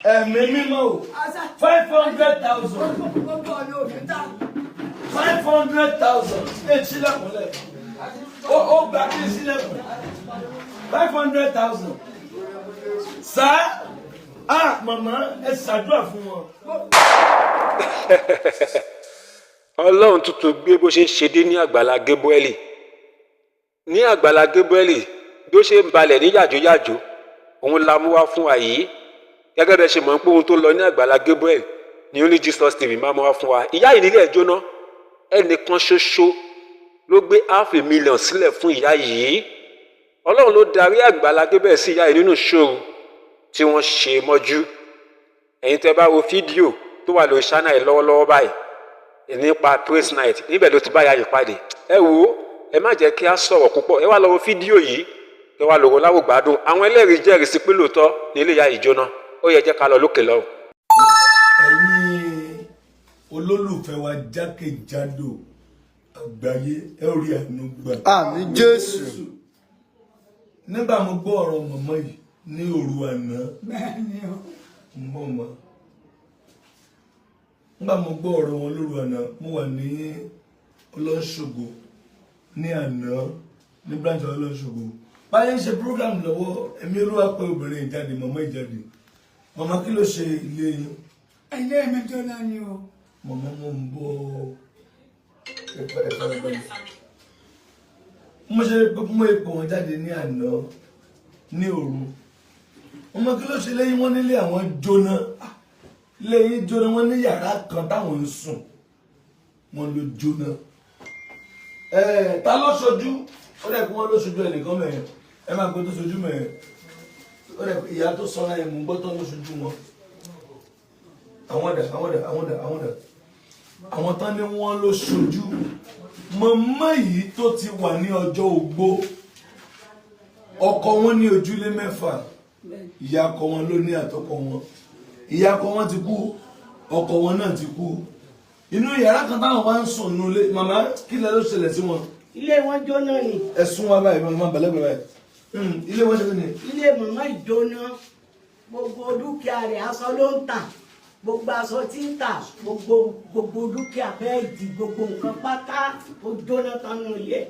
Mímọ́ 500,000. 500,000. Sílẹ̀kùnlẹ̀. Ó gbà kí sílẹ̀kùn. 500,000. Sá. Màmá ẹ ṣàdúrà fún wọn. Ọlọ́run tuntun gbé bó ṣe ń ṣe dé ní àgbàlá Gabriel. Ní àgbàlá Gabriel bí ó ṣe ń balẹ̀ ní yàjóyàjó òun la mú wá fún wa yìí. Gẹ́gẹ́ bẹ́ẹ̀ ṣe mọ̀ pé ohun tó lọ ní àgbàlá Gabriel ní Only Jesus TV máa mú wá fún wa. Ìyá yìí nílé ẹjọ́ náà ẹnìkan ṣoṣo ló gbé $500,000 sílẹ̀ fún ìyá yìí. Ọlọ́run ló darí àgbàlá Gabriel sí ìyá yìí nínú ìṣòro tí wọ́n ṣe mọ́jú. Ẹ̀yin tẹ́ bá wo fídíò tó wà lórí channel yìí lọ́wọ́lọ́wọ́ báyìí nípa praise night níbẹ̀ ló ti bá ìyá yìí pàdé. Ẹ wò ó ẹ má jẹ́ kí a sọ̀rọ̀ púpọ̀ ẹ wá lọ wo fídíò yìí ẹ wá lọ́wọ́ láwùgbádùn àwọn ẹlẹ́rìí jẹ́rìí sí pé lóòótọ́ ní ilé ìyá yìí jóná. Ó yẹ jẹ́ ká lọ lókè lọ́hùn. Ẹ̀yin olólùfẹ́ wa jákèjádò àgbáyé ẹ ó rí àánú gbà. Àmín Jésù. Nígbà mo gbọ́ ọ̀rọ̀ mọ̀mọ́ yìí ní òru àná. Mọ̀mọ́. Nígbà mo gbọ́ ọ̀rọ̀ wọn lóru àná mo wà ní Ọlọ́ṣogbo ní àná ní branch Ọlọ́ṣogbo. Báyé ń ṣe program lọ́wọ́ ẹ̀mí Olúwa pé obìnrin ìjáde mọ̀mọ́ ìjáde. Mọ̀mọ́ kí ló ṣe ilé yín? Ilé mi jóná ni o. Mọ̀mọ́ mo ń bọ̀ mo ṣe mú ipò wọn jáde ní àná ní òru. Mọ̀mọ́ kí ló ṣe lẹ́yìn wọn nílé àwọn jóná. Lẹ́yìn jóná wọn ní yàrá kan táwọn ń sùn. Wọ́n ló jóná. Ta ló ṣojú? Ó dẹ̀ kí wọ́n ló ṣojú ẹnìkan mẹ́rin. Ẹ máa gbé tó ṣojú mẹ́rin. Ó dẹ̀ ìyá tó sọ́ra ẹ̀mú gbọ́tọ́ ló ṣojú wọn. Àwọn dà. Àwọn tán ni wọ́n ló ṣojú. Mọ̀mọ́ yìí tó ti wà ní ọjọ́ ogbó. Ọkọ wọn ní ojúlé 6. Ìyá ọkọ wọn ló ní àtọkọ wọn. Ìyá ọkọ wọn ti kú. Ọkọ wọn náà ti kú. Inú yàrá kan táwọn wá ń sùn nulẹ̀. Màmá kí lẹ ló ṣẹlẹ̀ sí wọn? Ilé wọn jóná ni. Ẹ̀sùn wa báyìí màmá bẹ̀lẹ́gbẹ̀ báyìí. Ilé wọn ṣe kí ni? Ilé màmá ìjóná. Gbogbo dúkìá rẹ̀ aṣọ ló ń tà. Gbogbo aṣọ tí ń tà. Gbogbo dúkìá bẹ́ẹ̀dì gbogbo nǹkan pátá ó jóná tán nù ilé.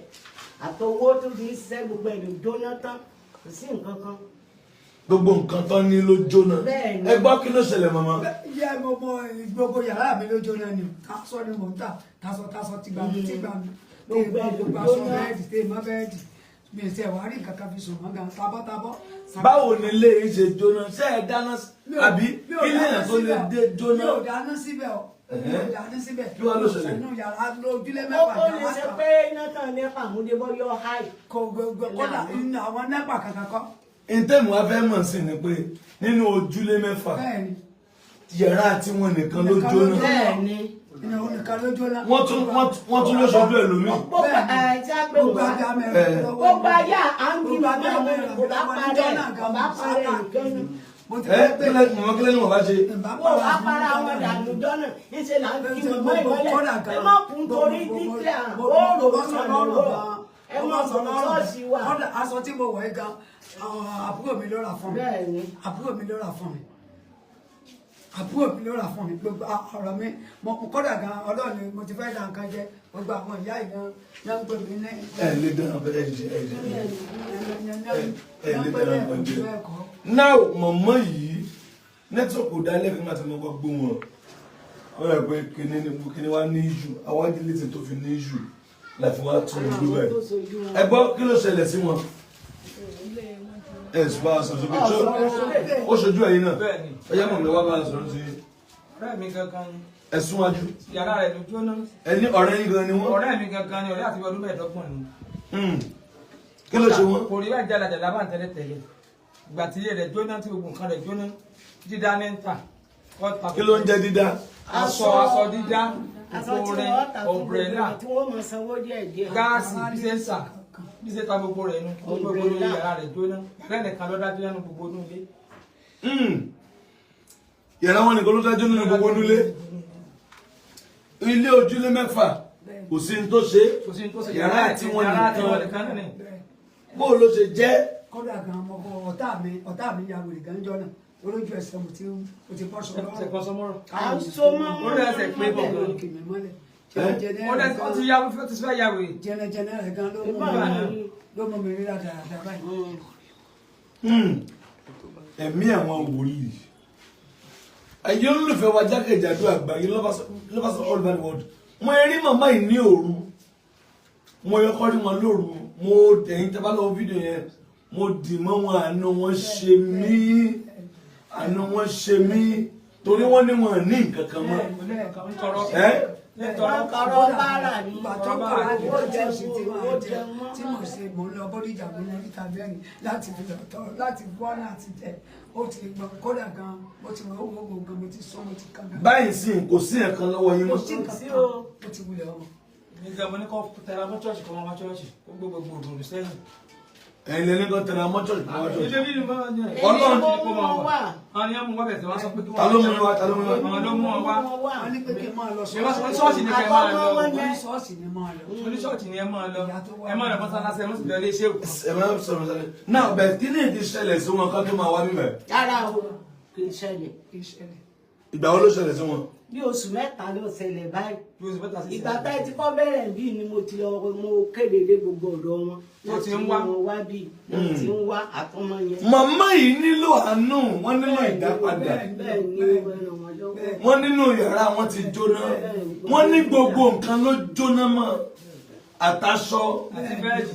Àtọwọ́ tó fi ń ṣiṣẹ́ gbogbo ẹ̀ ló jóná tán. Kò sí nǹkan kan. Gbogbo nǹkan tán ní ló jóná. Bẹ́ẹ̀ni. Ẹ gbọ́ kí ló ṣẹlẹ̀ màmá? Ìyá gbogbo yàrá mi ló jóná ni. Aṣọ ni mò ń tà. Tasọ ti gbà mí. Gbogbo aṣọ bẹ́ẹ̀dì tè má bẹ́ẹ̀dì. Mi ò tẹ̀ wá rí nǹkan kan fi sùn mọ́ gan tabọ́tabọ́. Báwo ni ilé yìí ṣe jóná? Ṣé ẹ dáná àbí ilé yẹn tó lè dé jóná? Mi ò dáná síbẹ̀ o. Mi ò dáná síbẹ̀. Kí wàá ló ṣẹlẹ̀? Inú yàrá lójúlé 6. Ó lè ṣe pé iná tán ní àmúdébọ́ yọ háì. Kódà inú àwọn nẹ́pà kankan kọ́. Ìtẹ́mù wa fẹ́ mọ̀ sí ni pé nínú ojúlé 6 Bẹ́ẹ̀ni. yàrá tí wọ́n nìkan ló jóná. Bẹ́ẹ̀ni. Ìnáwó nìkan ló jóná. Wọ́n tún ló ṣojú ẹlòmíì. Gbogbo ayé à ń bí bàbá mi kò bá parẹ́ nìkan ni. Kílẹ̀ ni wọ́n bá ṣe? Wọ́n wá para wọn dànù dọ́nà níṣẹ́ là ń kí mọ̀mọ́ ìmọ́lẹ̀. Ẹ má kún torí títí à ó rò ó sọ̀rọ̀ lọ́wọ́. Ẹ má sọ̀rọ̀ ṣọ́ọ̀ṣì wa. Aṣọ tí mo wọ̀ ẹ́ gan, àbúrò mi ló rà fún mi. Bẹ́ẹ̀ni. Àbúrò mi ló rà fún mi. Àbúrò mi ló rà fún mi. Gbogbo ọ̀rọ̀ mi, mo kọ́dà gan Ọlọ́run ni mo ti fẹ́ dà nǹkan jẹ. Gbogbo àwọn ìyá ìgan yẹn ń pè mí ní. Ẹ lè dáná bẹ́ẹ̀ ṣe ẹ lè dáná bẹ́ẹ̀ ṣe. Now mọ̀mọ́ yìí nẹ́tíwọ̀kì ò dálẹ́ fi máa ti mọ́ gbọ́ wọn. Ó rẹ̀ pé kíní wá ní ìjù, àwọn ajílẹ̀ tí tó fi ní ìjù láti wá tún un gbé báyìí. Ẹ gbọ́ kí ló ṣẹlẹ̀ sí wọn? Ẹ sì bá a sọ̀rọ̀ sókè tó ó ṣojú ẹ̀yin náà. Ẹ yá mọ̀ mi wá bá a sọ̀rọ̀ sí. Ọ̀rẹ́ mi gangan ni. Ẹ̀sùn wájú. Yàrá rẹ̀ ló jóná. Ẹni ọ̀rẹ́ yín gan ni wọ́n. Ọ̀rẹ́ mi gangan ni ọ̀rẹ́ àti ọdún 25 ni. Kí ló ṣe wọ́n? Kò rí bá jàlàjàlà bá ń tẹ́lẹ̀ tẹ́lẹ̀. Ìgbà tí ilé rẹ̀ jóná tí gbogbo nǹkan rẹ̀ jóná. Dídá ní ń tà. Kí ló ń jẹ́ dídá? Aṣọ dídá. Aṣọ tí Gbogbo rẹ̀ wọ́n tà fún ọ̀mbrẹ́là. tí wọ́n mọ̀ sanwó díẹ̀. Gáàsì bí ṣe ń sà. Bí ṣe ta gbogbo rẹ̀ nù. Gbogbo ní yàrá rẹ̀ jóná. Lẹ́nìkan ló dájú nínú gbogbo inú ilé. Yàrá wọn nìkan ló dájú nínú gbogbo nílé. Ilé ojúlé 6 kò sí ní tó ṣe. Yàrá tí wọ́n nìkan. Bó ló ṣe jẹ́? Kódà gan ọmọ ọ̀tá mi ya wèrè gan jọ náà. olójú ẹsẹ̀ mo ti bọ́ sọ lọ́rùn. Ṣẹ̀kọ́ sọmọ́rọ̀. à ń so mọ́ Ó rẹ̀ ẹsẹ̀ pé bọ̀ gan. kì mí mọ́lẹ̀ Ó ti yá ó ti fẹ́ yá wèrè. jẹnẹjẹnẹ rẹ̀ gan ló mú mi rí dáadáa báyìí. ẹ̀mí àwọn wòlíì ẹ̀yin olólùfẹ́ wa jákèjádò àgbáyé lọ́bàṣọ all over the world mo rí màmá yìí ní òru mo yọ kọ́ rí wọn lóru mo ẹ̀yin tẹ́ bá lọ́wọ́ fídíò yẹn mo dì mọ́ wọn àánú wọn ṣe mí torí wọ́n ní wọn ní nǹkan kan mọ́ tọrọ bára ní Bàtọ́ bàrà ní ọjọ́ ìṣètì máa jẹ tí mo ṣe mò ń lọ bọ́díjà mo lọ níta bẹ́ẹ̀ni láti fi lọ́tọ́ láti bọ́ láti jẹ ó ti gbọ́ kódà gan mo ti mọ owó gbogbo mo ti sọ mo ti kàn gan. báyìí sì kò sí ẹ̀kan lọ́wọ́ yín Kò mọ́ sí nǹkan kan ó ti wulẹ̀ ọmọ. Nígbà mo ní kọ́ tẹ̀ra mọ́ chọ́ọ̀chì kọ́ wá chọ́ọ̀chì kó gbogbo òdòdó sẹ́yìn. ẹ̀yin lẹ́ni kan tẹ̀lé amọ́tọ̀ ìpínlẹ̀ Ilé bí ni mo máa ń jẹ́. Ọlọ́run ti kó máa wà. Àwọn ni wọ́n mú wá bẹ̀ tí wọ́n sọ pé kí wọ́n. ta ló mú wa ta ló mú wa. Àwọn ló mú wọn wá. Wọ́n ní pé kí n máa lọ Ṣọ́ọ̀ṣì ni kẹ́ máa lọ. wọ́n ní ṣọ́ọ̀ṣì ni máa lọ. Oníṣọ́ọ̀ṣì ni ẹ máa lọ. Ẹ máa lọ mọ́sálásí ẹ mọ́ sì lọ ilé iṣẹ́ òkú. ẹ máa sọ̀rọ̀ sáré náà bẹ́ẹ̀ kí ni ìdí ṣẹlẹ̀ sí wọn ká tó máa wá bíbẹ̀ yàrá o kì í ṣẹlẹ̀ kì í ṣẹlẹ̀. ìgbà wo ló ṣẹlẹ̀ sí wọn. bí oṣù mẹ́ta ló ṣẹlẹ̀ báyìí Bí o sì fẹ́ ta sí ìgbà tá ẹ ti kọ́ bẹ̀rẹ̀ bí ni mo ti lọ mo kéde dé gbogbo ọ̀dọ̀ wọn Wọ́n ti ń wá. wọ́n wá bí wọ́n ti ń wá àtọmọ yẹn. màmá yìí nílò àánú wọ́n nílò ìdápadà bẹ́ẹ̀ ni ó bẹ̀rẹ̀ wọn lọ́wọ́. wọ́n nínú yàrá wọn ti jóná wọ́n ní gbogbo nǹkan ló jóná mọ́ àtàṣọ àti bẹ́ẹ̀dì.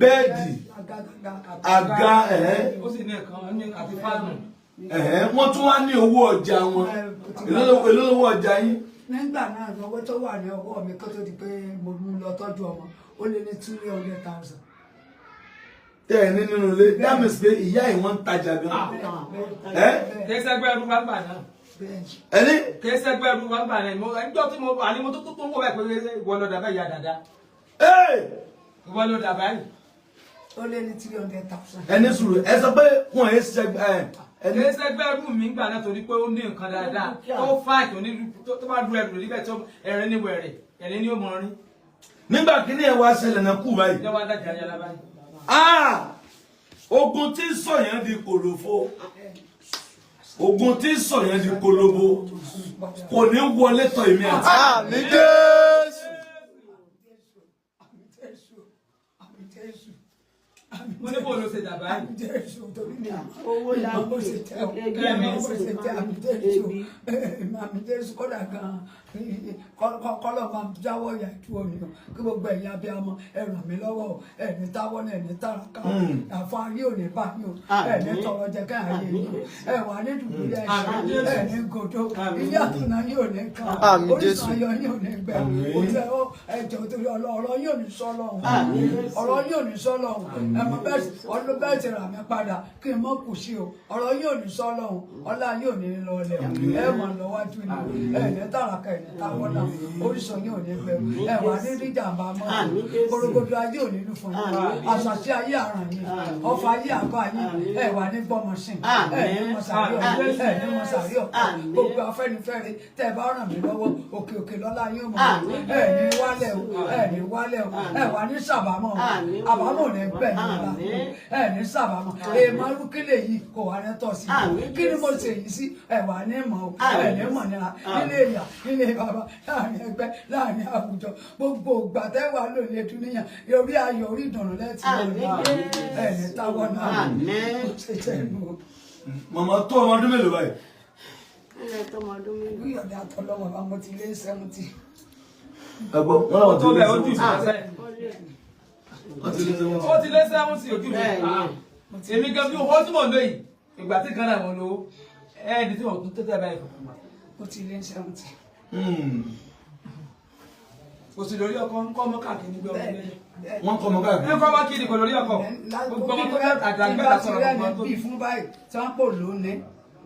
bẹ́ẹ̀dì àga Ó sì ní ẹ̀kan àti fáànù. wọ́n tún wá ní owó ọjà wọn èló lówó ọjà yín. nígbà náà owó tó wà ní ọwọ́ mi kó tó di pé mo mú lọ tọ́jú ọmọ ó lé ní 200,000. tẹ́ ẹ ní nínú ilé that means pé ìyá yìí wọ́n ń tajà gan. Kìí sẹ́gbẹ́ ẹrú wá gbà náà. ẹni Kìí sẹ́gbẹ́ ẹrú wá gbà náà. Ẹjọ́ tí mo wà ní mo tó ń wò bẹ́ẹ̀ pé ìwọ ló dàbẹ́ ìyá dáadáa. Ìwọ ló dàbẹ́ yìí. ó lé ní 300,000. ẹni sùúrù ẹ sọ pé wọn ẹ ṣe ẹni Kìí sẹ́gbẹ́ ẹrú mi gbà náà torí pé ó ní nǹkan dáadáa. Ó fáì tó bá dúró ẹrù níbẹ̀ tó ẹ̀rín ní wẹ̀rẹ̀ ẹ̀rín ní òmò rí. nígbà kíní ẹ wá ṣẹlẹ̀ náà kú báyìí. Ìjọba dájà yàrá báyìí. Ogun tí ń sọ yẹn di kòlòfo ogun tí ń sọ yẹn di kolobo kò ní wọlé tọ̀ èmi àti. Àmín Jésù. Mo ní bó ló ṣe dàbá yìí. owó la ń pè Àmì Jésù kódà gan-an kọ́lọ̀ máa jáwọ́ ìyá ìtú omi o kí gbogbo ẹ̀yin abiyamọ ẹ ràn mí lọ́wọ́ o ẹ̀ní táwọ́ náà ẹ̀ní tàràkà o àfọ ayé ò ní bá yín o ẹ̀ní tọrọ jẹ ká ayé yín o ẹ wà ní dùbúlẹ̀ ẹ̀ṣẹ̀ ẹ̀ní gòdó ilé àtúná yín ò ní ká orísun ayọ̀ yín ò ní gbẹ òtẹ́ ó ẹjọ́ torí ọ̀rọ̀ yín ò ní sọ́ lọ́hùn ọ̀rọ̀ yín ò ní sọ́ lọ́hùn ẹ̀mọ ọdún bẹ́ẹ̀ ti rà mí padà kí n mọ́ kù sí o ọ̀rọ̀ yín ò ní sọ́ lọ́hùn ọlá yín ò ní lọ lẹ̀ ẹ̀ mọ̀ lọ́wájú ni ẹ̀ní tàràkà ẹ̀ní táwọ́ náà orísun yín ò ní gbẹ ẹ wà ní rí jàmbá mọ́ gbogbo ayé ò ní lù fún yín àṣàṣì ayé àràn yín ọfà ayé àbá yín ẹ wà ní gbọmọsìn ẹ ní mọ̀sàrí ọ̀pọ̀ ẹ ní mọ̀sàrí ọ̀pọ̀ gbogbo Afẹ́nifẹ́re tẹ́ ẹ bá ràn mí lọ́wọ́ òkè òkè lọ́lá yín ò mọ̀ ẹ ní wálẹ̀ o ẹ ní wálẹ̀ o ẹ wà ní sàbámọ̀ o àbámọ̀ ní bẹ̀ ní ọ̀la ẹ ní sàbámọ̀ èèmọ̀ rúkìlẹ̀ yìí kò wà ní tọ̀ sí kí ni mo ṣe yìí sí ẹ wà ní mọ̀ o ẹ ní mọ̀ nira nílé ìyá nílé bàbá láàrin ẹgbẹ́ láàrin àwùjọ gbogbo ìgbà tẹ́ wà lónìí ẹdún níyàn orí ayọ̀ orí ìdùnnú lẹ́tì ẹni táwọn náà ṣe jẹ́ ìlú. màmá tó ọmọ ọdún mélòó báyìí. bí ọ̀dà àtọ̀lọ́wọ̀ bá mo ti lé 70. ẹ̀gbọ́n wọn làwọn Tó tó bẹ̀ ó lé jù sí ọ̀sẹ̀. Ó ti lé 70 ojú mi. Èmi gan bí owó tí mò ń lò yìí, ìgbà tí kan náà mo lò ó, ẹ̀ẹ́dì tí wọ́n tún tẹ́tẹ́ báyìí fún mi. mo ti lé 70. Kò sí lórí ọkọ ń kọ́ ọmọ káàkiri nígbà ọmọ ilé. wọn kọ ọmọ káàkiri. Ẹ kọ́ ọmọ kiri kò lórí ọkọ. Gbogbo ọmọ tó fẹ́ àdàgbẹ́ta sọ̀rọ̀ gbogbo ọmọ tó. bí fún báyìí tí wọ́n pò lónìí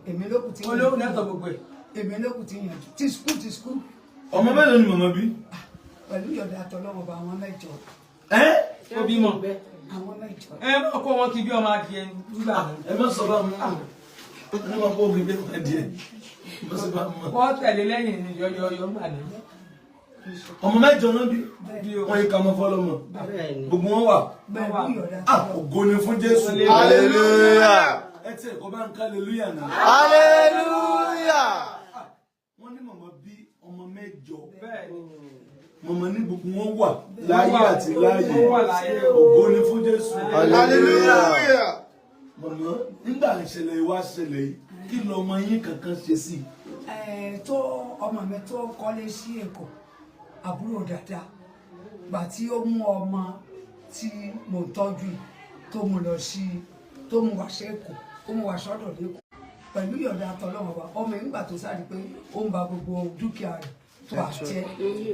èmi ló kù tí Olówó nẹ́tọ̀ gbogbo ẹ̀. èmi ló kù tí yànjú tí skul ọmọ mélòó ni màmá bí. pẹ̀lú ìyọ̀dà àtọ̀lọ́wọ̀ bá àwọn mẹ́jọ Ó bímọ. àwọn mẹ́jọ. Ẹ ọkọ wọn kì í bí ọmọ adìẹ nígbà náà. ẹ má sọ bá mú ní wọn kó gbé bẹ́ẹ̀ díẹ̀ má sọ bá mú. Wọ́n tẹ̀lé lẹ́yìn ní yọyọyọ ńgbà náà. ọmọ mẹ́jọ náà bí Bí o. wọn yìí ká ọmọ fọlọmọ gbogbo wọn wà. pẹ̀lú ìyọ̀dà àtọ̀lọ́wọ̀. ògo ni fún Jésù. Hallelujah. ẹ tí ẹ̀kọ́ bá ń ká hallelujah náà. Hallelujah. Wọ́n ní màmá bí ọmọ 8. bẹ́ẹ̀ ni. Màmá ní gbogbo wọn wà láyé àti láyé. Ògo ni fún Jésù. Hallelujah. Màmá nígbà ìṣẹ̀lẹ̀ ìwà ṣẹlẹ̀ yìí kí lọmọ yín kankan ṣe sí i. Tó ọmọ mi tó kọ́lé sí Èkó àbúrò dáadáa gbà tí ó mú ọmọ tí mo tọ́jú yìí tó mú lọ sí tó mú wá sí Èkó ó mú wá sọ́dọ̀ lẹ́kọ̀ọ́ pẹ̀lú ìyọ̀dà àtọ́lọ́wọ́ wa ọmọ yìí nígbà tó sáré pé ó ń ba gbogbo dúkìá rẹ̀ tó àjẹ́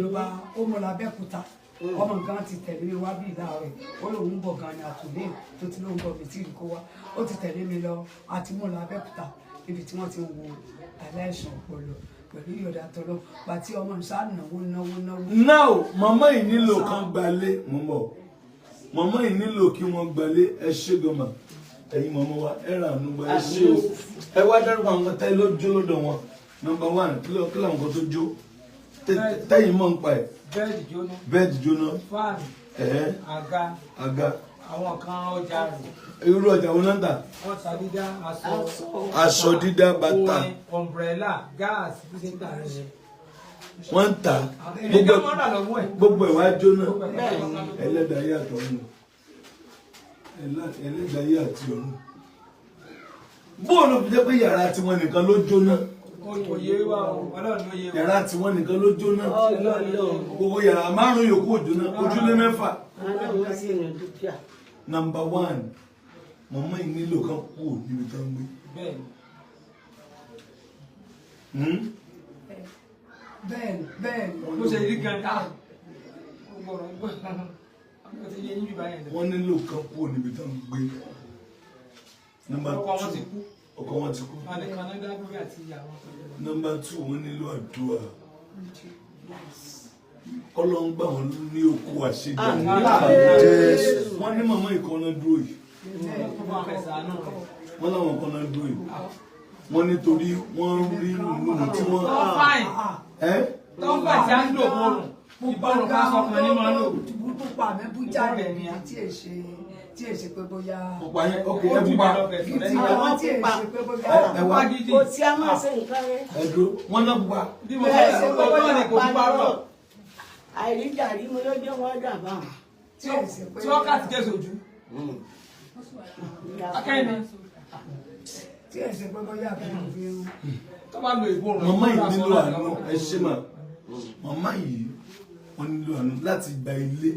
ló bá ó mú l'Abẹ́òkúta ọmọ gan ti tẹ̀lé mi wá bí ìlà rẹ̀ ó lóun bọ̀ gan ni àtúndé tó ti lóun bọ̀ mi tí kò wá ó ti tẹ̀lé mi lọ àti mú l'Abẹ́òkúta ibi tí wọ́n ti ń wo aláìsàn ọpọlọ pẹ̀lú ìyọ̀dà àtọ́lọ́ pàtí ọmọ ìṣá náwó. Now màmá yìí nílò kan gbalé mú bọ̀ màmá yìí nílò kí wọ́n gbalé ẹ ṣé gọmà ẹ̀yin màmá wa ẹ rà nù gba ẹ ṣé o ẹ wá dárúkọ àwọn tẹ́ ló jó lọ́dọ̀ wọn. Number 1 kí làwọn kan tó jó tẹ́yìn mọ̀ ń pa ẹ̀. bẹ́ẹ̀dì jóná. Bẹ́ẹ̀dì jóná. fáànù. àga. àwọn kan ọjà rẹ̀. Irú ọjà wọn náà ń tà. ọ̀sà dídá aṣọ. Aṣọ dídá bàtà. orin ọ̀mbrẹ́là gáàsì bí ṣe ń tà rẹ̀. Wọ́n ń tà gbogbo ẹ̀ wá jóná. Ẹlẹ́dàá yé àti ọ̀run. Ẹlẹ́dàá yé àti ọ̀run. Bóòlù fi jẹ́ pé yàrá tiwọn nìkan ló jóná. Yàrá tiwọn nìkan ló jóná. Gbogbo yàrá 5 yòókù ò jóná. Ojúlé 6. Number 1 màmá yìí nílò kan kú níbi tó ń gbé. Bẹ́ẹ̀ni. Ló ṣe rí gan ká. Wọ́n nílò kan kú níbi tó ń gbé. Number 2 ọkọ wọn ti kú. Number 2 wọ́n nílò àdúrà. Ọlọ́run gbà wọ́n ní okú àṣejù. Wọ́n ní màmá ìkànnà dúró yìí. Wọ́n láwọn kan náà dúró yìí. Wọ́n nítorí wọ́n rí nínú tí wọ́n. Tọ́pà tí a ń lò bọ́ọ̀lù. Ìbọ̀rùn ká sọ kan ní máa lò. Pupa mi bú jáde ní tí èsì pé bóyá. Pupa yẹn ok ẹ pupa. Tí èsì pé bóyá. Ẹ wá kò tí a máa ṣe nǹkan rẹ̀. ẹ dúró wọ́n náà pupa. Bí mo fẹ́ sọ pé wọ́n ní kò pupa rọ̀. Àìríjàrí mo ló jẹ́ wọ́n dà bá. Tí èsì pé. Tí wọ́n kà ti jẹ́ sojú. Akẹ́yìn tí èsì pé bóyá àbẹ̀rẹ̀ fi ń. tó bá lo ìbòrùn. Màmá yìí nílò àánú ẹ ṣé mà. Màmá yìí wọ́n nílò àánú láti gba ilé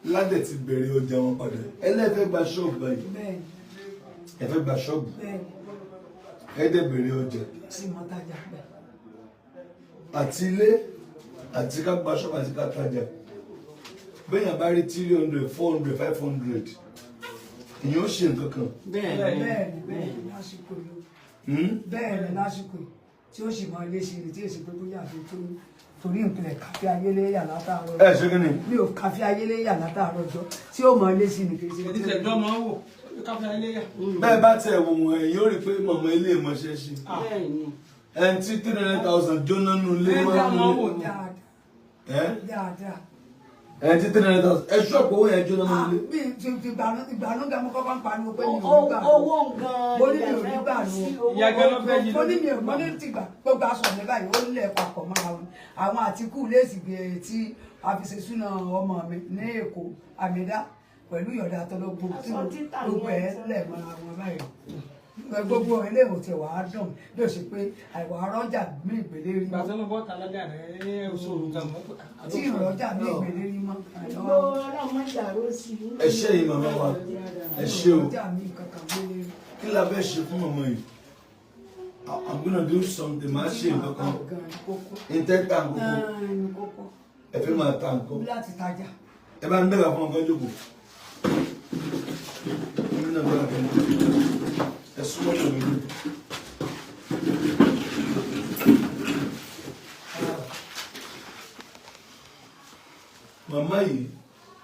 ládẹ̀ ti bẹ̀rẹ̀ ọjà wọn padà. Ẹlẹ́fẹ́ gba ṣọ́ọ̀bù báyìí. Ẹ fẹ́ gba ṣọ́ọ̀bù. Ẹ dẹ̀ bẹ̀rẹ̀ ọjà. Àti ilé àti ká gba ṣọ́ọ̀bù àti ká tajà. Bẹ́ẹ̀yàn bá rí 300, 400, 500 èèyàn ó ṣe nǹkan kan. Bẹ́ẹ̀ni lásìkò yìí. Bẹ́ẹ̀ni lásìkò yìí tí ó sì máa lé sí ni tí èsì pé bóyá àfi torí ìpìlẹ̀ kàfí ayéléyà látàárọ̀. Ẹ ṣe kí ni. Mi ò kàfí ayéléyà látàárọ̀ ọjọ́ tí ó máa lé sí ni kì í ṣe. Ìdíjẹ̀dọ́ máa ń wò kàfí ayéléyà. Bẹ́ẹ̀ bá tẹ̀ wò wọ́n èyí ó rí pé màmá ilé ìmọ̀ṣẹ́ ṣe. Ẹni tí 300,000 jóná nù lé máa ń wò. Dáadáa. Ẹni tí 300,000 ẹ ṣọ́ọ̀pù owó yẹn jóná nù lé. Bí ìgbàanúgà mo kọ́kọ́ ń pariwo pé mi ò ní gbà. Owó gan-an. Mo ní mi ò ní gbà nù. Ìyá gẹ́lọ́ fẹ́ yìí. Mo ní mi ò mọ́ ní tìgbà gbogbo aṣọ mi báyìí ó lẹ̀ papọ̀ mọ́ra wọn. Àwọn àtikú léèsì gbé tí a fi ṣe súná ọmọ mi ní Èkó Àmìdá pẹ̀lú ìyọ̀dà àtọ́lọ́gbò tí gbogbo ẹ̀ lẹ̀ mọ́ra wọn báyìí. Gbogbo ilé ìwòsàn wà á dùn bí o ṣe pé àìwà arọ́jà mí ìgbélé rí mọ́. Ìgbà tó ló bọ́ tàlájà rẹ̀ ní oṣù òrùka. Tí ìrọ̀jà mí ìgbélé rí mọ́. Ẹ ṣé yìí màmá wa ẹ ṣé o. Ìrọ̀jà mí kankan gbélé rí. Kí la fẹ́ ṣe fún màmá yìí? I'm gonna do something máa ṣe nǹkan kan. Intẹ́ ta nǹkan. Ẹ fẹ́ máa ta nǹkan. Láti tajà. Ẹ bá ń bẹ̀rẹ̀ fún ọkọ̀ jókòó. Èmi náà bẹ̀rẹ̀ fún ọkọ̀. Ẹ súnmọ́ ìlú mi. Màmá yìí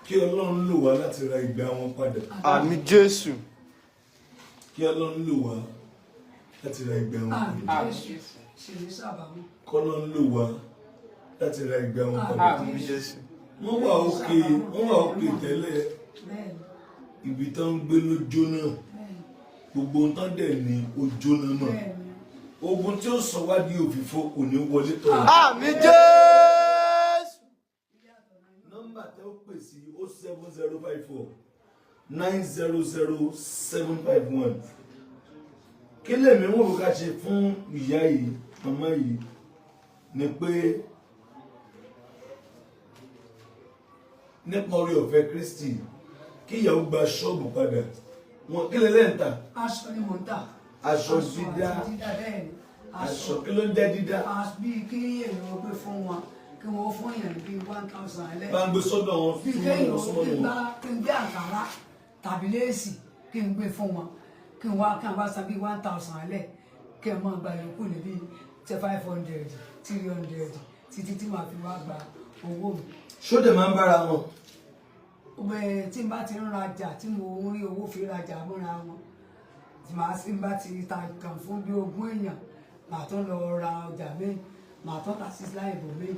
kí Ọlọ́run lò wá láti ra ìgbà wọn padà. Àmín Jésù. Kí Ọlọ́run lò wá láti ra ìgbà wọn padà. Kí Ọlọ́run lò wá láti ra ìgbà wọn padà. Àmín Jésù. Wọ́n wà òkè tẹ́lẹ̀ ibi tó ń gbé ló jóná gbogbo ohun tán dẹ̀ ní ojú náà mọ̀ ogun tí ó sọ wá di òfìfo kò ní wọlé tọ̀. Àmín Jésù. nọ́mbà tẹ́ ó pè sí 07054 900 751. kí lèmi wọ́n bó ká ṣe fún ìyá yìí màmá yìí ni pé nípa orí ọ̀fẹ́ Kristi kí ìyàwó gba ṣọ́ọ̀bù padà wọn kí lè lẹ́ǹtà aṣọ ni mò ń tà. aṣọ dídá bẹ́ẹ̀ ni. aṣọ kí ló ń jẹ́ dídá bíi kí èèyàn gbé fún wọn kí wọ́n fún èèyàn bíi 1000 ẹlẹ́. bá ń gbé sọ́dọ̀ wọn bíi fún kéèyàn wọn sọ́dọ̀ wọn. kí n gbé àǹkárá tàbí léèsì kí n gbé fún wọn kí n wá san bíi 1000 ẹlẹ́ kí n máa gba yòókù ní bíi 500 300 títí tí màá fi wá gba owó mi. ṣó dẹ̀ máa ń bára wọn. tí n bá ti ń rajà tí mo ń rí owó fi rajà mọ́ra wọn tí n bá ti ta kàn fún bí 20 èèyàn màá tún lọ ra ọjà mi màá tún ta sí láìbò mi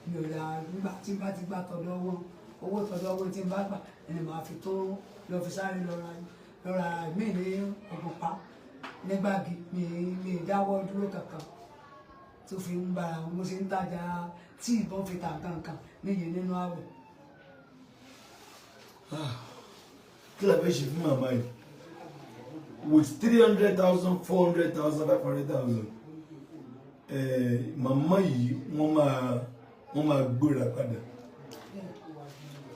mi ò ra nígbà tí n bá ti gbà tọ̀dọ̀ wọn owó tọ̀dọ̀ wọn tí n bá gbà ẹni màá fi tó lọ fi sáré lọ ra mí ní Ògùnpa nígbàgì mi dáwọ́ dúró kankan tó fi ń bára wọn mo ṣe ń tajà tí ìbọn fi tà kankan níyì nínú àwẹ̀. kí la fẹ́ ṣe fún màmá yìí with 300,000 400,000 500,000 màmá yìí wọ́n máa gbéra padà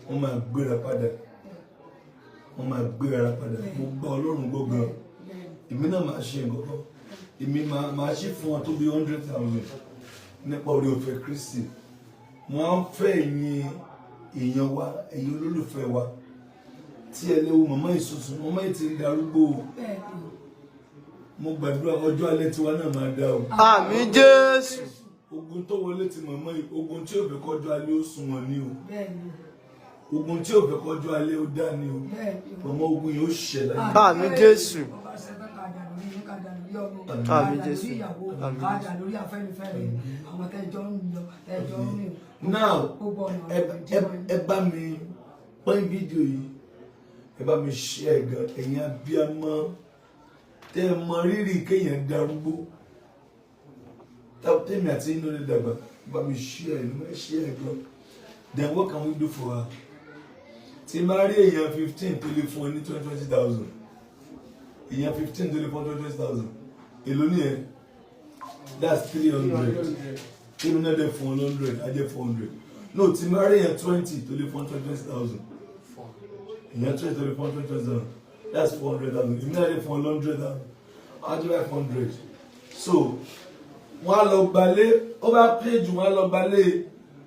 wọ́n máa gbéra padà wọ́n máa gbéra padà mo gba Ọlọ́run gbọ́gbọ́n èmi náà máa ṣe nǹkan èmi máa ṣe fún wọn tó bí 100,000 nípa orí ọ̀fẹ́ Kristi wọ́n á fẹ́ ẹ̀yin èèyàn wa ẹ̀yin olólùfẹ́ wa tí ẹ léwu màmá ìsúnsùn màmá yìí ti ń darúgbó mo gbàdúrà ọjọ́ alẹ́ tiwa náà máa dá o. Àmín Jésù. ogun tó wọlé ti màmá yìí ogun tí ò fẹ́ kọjú alẹ́ ó sùn wọn ní o ogun tí ò fẹ́ kọjú alẹ́ ó dá ní o màmá ogun yìí ó ṣẹlẹ̀. Àmín Jésù. Àmín Jésù. lórí Afẹ́nifẹ́re àwọn tẹ́jọ́ ń lọ tẹ́jọ́ ń rìn. now ẹ bá mi pín fídíò yìí ẹ bá mi ṣe ẹ̀gàn ẹ̀yin abiyamọ tẹ́ ẹ mọ rírì kéèyàn darúgbó tẹ́mi àti inú rẹ̀ dàgbà bá mi ṣe ẹ̀gàn then what can we do for her tí máa rí èèyàn 15 tó lè fún ọ ní 20,000 èèyàn 15 tó lè fún ọ 20,000 èló ní ẹ that's 300 tí mi náà dẹ̀ fún ọ 100 á jẹ́ 400 no tí máa rí èèyàn 20 tó lè fún ọ 20,000 èèyàn 20 tó lè fún ọ 20,000 that's 400,000 èmi náà dẹ̀ fún ọ 100,000 á jẹ́ 500 so wọ́n á lọ gbalé ó bá pé jù wọ́n á lọ gbalé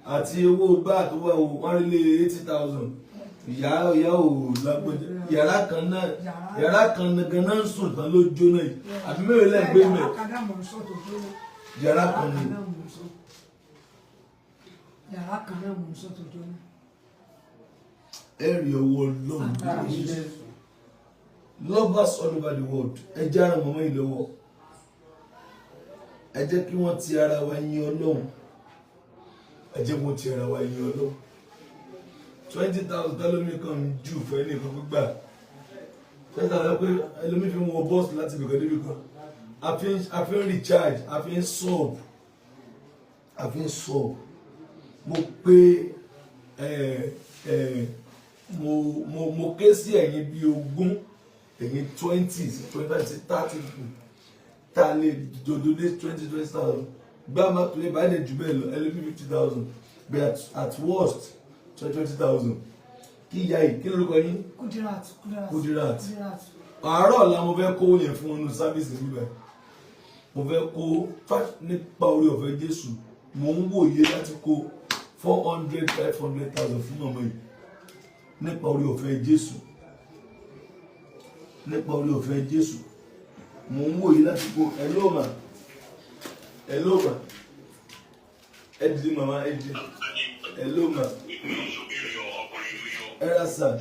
àti owó bá tó wà wọ́n rí lé 80,000 ìyá ò lágbọ́dẹ yàrá kan náà ganan ń sùn tán ló jóná yìí àbí mẹ́rin lẹ́gbẹ́ mẹ́ yàrá kan ní. yàrá kan náà mò ń sọ tó jóná. ẹ̀rì ọwọ́ lọ́wọ́ lovers all over the world ẹ jẹ́ ara mọ́mọ́ yìí lọ́wọ́ ẹ jẹ́ kí wọ́n ti ara wa yin Ọlọ́run ẹ jẹ́ kí wọ́n ti ara wa yin Ọlọ́run 20,000 tẹ́lómi kan jù fún ẹni kan gbígbà 20,000 pé ẹlòmí fi wọ bọ́ọ̀sì láti bìkan débi kan a fi ń recharge a fi ń sub mo pé mo ké sí ẹ̀yin bíi 20 ẹ̀yin 20 25 30 tá a lè dòdò dé 20,000 gbá máa tó lè bá ẹ̀dẹ̀ jù bẹ́ẹ̀ lọ ẹlòmí 50,000 but at worst 20,000 kí ìyá yìí kí lórúkọ yín Kudirat àárọ̀ ọ̀la mo fẹ́ kó yẹn fún ọnù sábìsì níbẹ̀ mo fẹ́ kó nípa orí ọ̀fẹ́ Jésù mo ń wòye láti kó 400 500,000 fún ọmọ yìí nípa orí ọ̀fẹ́ Jésù nípa orí ọ̀fẹ́ Jésù mo ń wòye láti kó hello ma ẹ dìde màmá ẹ dìde hello ma era sir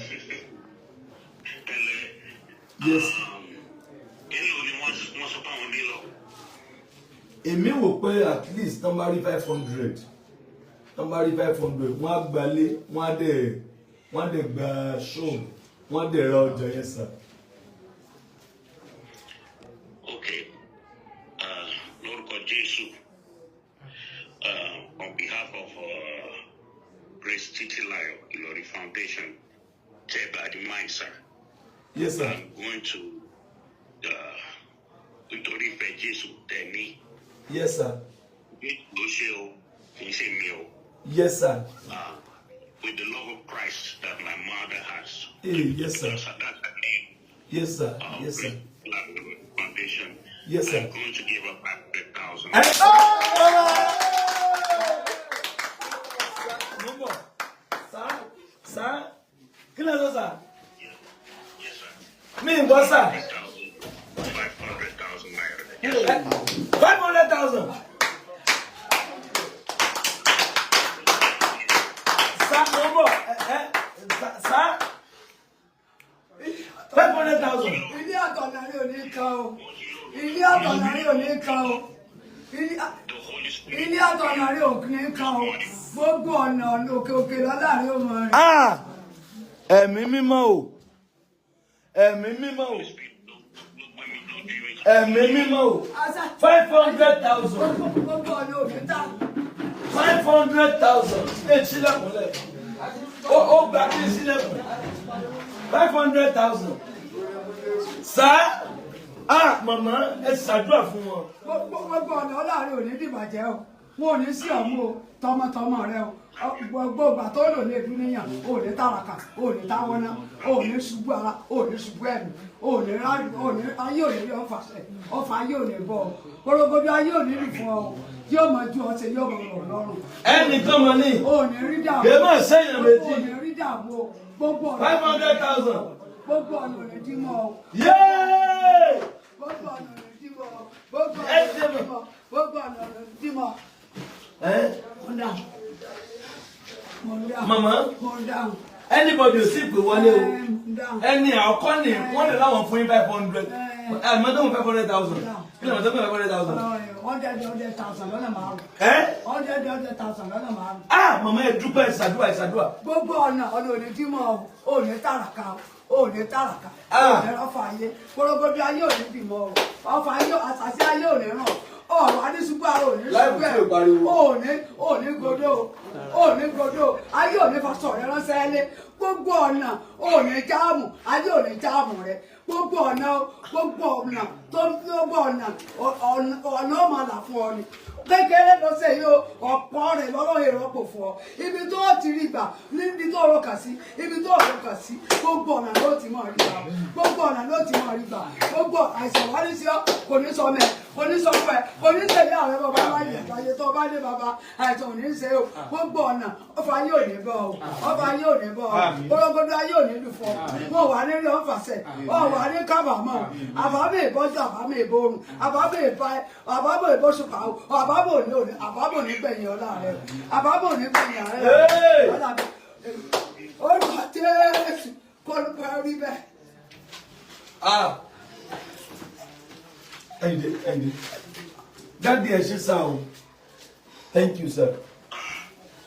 yes èmi wò pé at least tán bá rí 500 wọ́n á gbalé wọ́n á dẹ̀ gba ṣọ́ọ̀bù wọ́n á dẹ̀ ra ọjà yẹn sà Jesus, on behalf of Grace Titilayo Ilori Foundation, chaired by the mind, sir. Yes, sir. I'm going to Ilori Fe Jesus Demi. Yes, sir. Lucio, Meal. Yes, sir. With the love of Christ that my mother has. Yes, sir. That's her name. Yes, sir. Yes, sir. Foundation. Yes, sir. I'm going to give up 500,000. Sir, kí lẹ sọ sir? Yes, sir. Mi ń gbọ́ sir. 500,000 naira. 500,000. Sir, mo ń bọ̀. Sir, 500,000. ilé àtọ̀nàrí ò ní kan o ilé àtọ̀nàrí ò ní kan o ilé àtọ̀nàrí ò ní kan o gbogbo ọ̀nà òkè òkè lọ́láàrin ò mọ̀ rìn. Ẹ̀mí mímọ́ o. Ẹ̀mí mímọ́ o. Ẹ̀mí mímọ́ o. 500,000. gbogbo ọ̀nà òkè tá. 500,000. Sílẹ̀kùnlẹ̀. Ó gbà kí sílẹ̀kùn. 500,000. Sir, màmá ẹ ṣàdúrà fún wọn. gbogbo ọ̀nà ọláàrin ò ní dìbàjẹ́ o wọn ò ní sí ọ̀mú o tọmọtọmọ rẹ o gbogbo ìgbà tó lò lè dún níyàn o ò ní tàràkà o ò ní táwọná o ò ní ṣubú ara o ò ní ṣubú ẹ̀mí o ò ní rárí o ò ní ayé ò ní rí ọfà ayé ò ní bọ o gbogbo ayé ò ní rí fún ọ yóò mọ ju ọtí yóò mọ rọ lọ́rùn. Ẹnìkan mọ ní. o ò ní rí dààmú. Kèé máa ṣẹ́yìn méjì. o ò ní rí dààmú o gbogbo ọ̀nà. 500,000. gbogbo ọ̀nà ò ní dí mọ́ o. Yéé! gbogbo ọ̀nà ò ní dí mọ́ o. gbogbo ọ̀nà ò ní dí mọ́ o. gbogbo ọ̀nà ò ní dí mọ́ o. Mama, mo dáhùn. anybody ò sí pé wọlé o. Ẹni àkọ́kọ́ ni wọ́n lè láwọn fún yín 500. Mọ́tò 500,000. Kí ló mọ́tò 500,000? 100,000 lọ́nà márùn-ún. 100,000 lọ́nà márùn-ún. Mama ẹ dúpẹ́ ìṣàdúrà. gbogbo ọ̀nà òní dímọ̀ o òní tàràkà o òní tàràkà òní rọ́fà ayé gbogbo ayé òní bímọ o ọfà ayé àtàsí ayé òní ràn ọ̀rọ̀ adísúgbà òní ṣùgbẹ́ òní gbọdọ̀ ayé òní fasọ̀ rẹ ránṣẹ́ lé gbogbo ọ̀nà òní jáàmù ayé òní jáàmù rẹ gbogbo ọ̀nà ọ̀nà ó máa là fún ọ ni kékeré ló ṣe yìí o ọ̀pọ̀ rẹ̀ lọ́rọ̀ ìrọ́pò fún ọ ibi tó ti rí gbà níbi tó rọkà sí ibi tó rọkà sí gbogbo ọ̀nà ló ti mọ̀ rí gbà gbogbo ọ̀nà ló ti mọ̀ rí gbà gbogbo àìsàn wá ní sí ọ kò ní sọ mẹ kò ní sọ fún ẹ kò ní ṣe ní àwọn bàbá wá yẹ àyè tó bá dé bàbá àìsàn ò ní ṣe o gbogbo ọ̀nà ọfà yóò ní bọ ọ ọfà yóò ní bọ ọ gbogbo ayé ò ní lù fọ wọn wà ní rí ọfàṣẹ wọn wà ní kábàámọ̀ àbámọ̀ ìbọjú àbámọ̀ ìborùn àbámọ̀ ìbọṣùpá àbábò ní gbẹ̀yìn ọ̀la rẹ̀ àbábò ní gbẹ̀yìn rẹ̀ olùkọ́ Jésù kò ní pẹ́ rí bẹ́ẹ̀. Ẹ̀yìndé dáàdi ẹ̀ ṣe sá o thank you sir.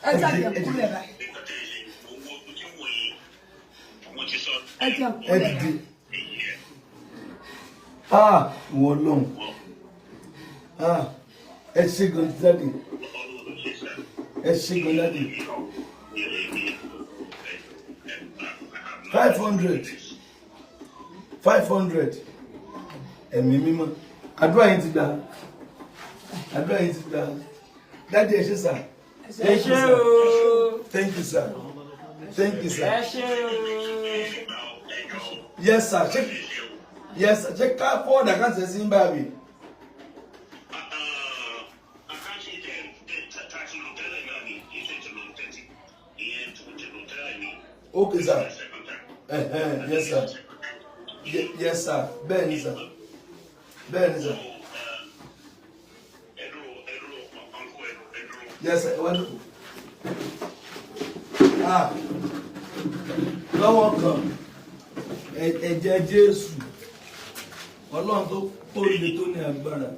ẹ jẹ́ àjẹkúlẹ̀ báyìí. ẹ jẹ́ àjẹkúlẹ̀. Wọ́n lọ́hùn. Ẹ ṣé gan dáàdi. Ẹ ṣé gan dáàdi. 500. Ẹ̀mí mímọ́. Àdúrà yín ti gbà. Dáàdi ẹ ṣé sà. ẹ ṣé o. Thank you sir. ẹ ṣé o. Yes sir. Ṣé ká fọ́ọ̀dà kan ṣe sí ń bá mi. Okay sir. Yes sir. Yes sir. Bẹ́ẹ̀ni sir. Yes sir. Lọ́wọ́ kan ẹ̀jẹ̀ Jésù Ọlọ́run tó le tó ní agbára.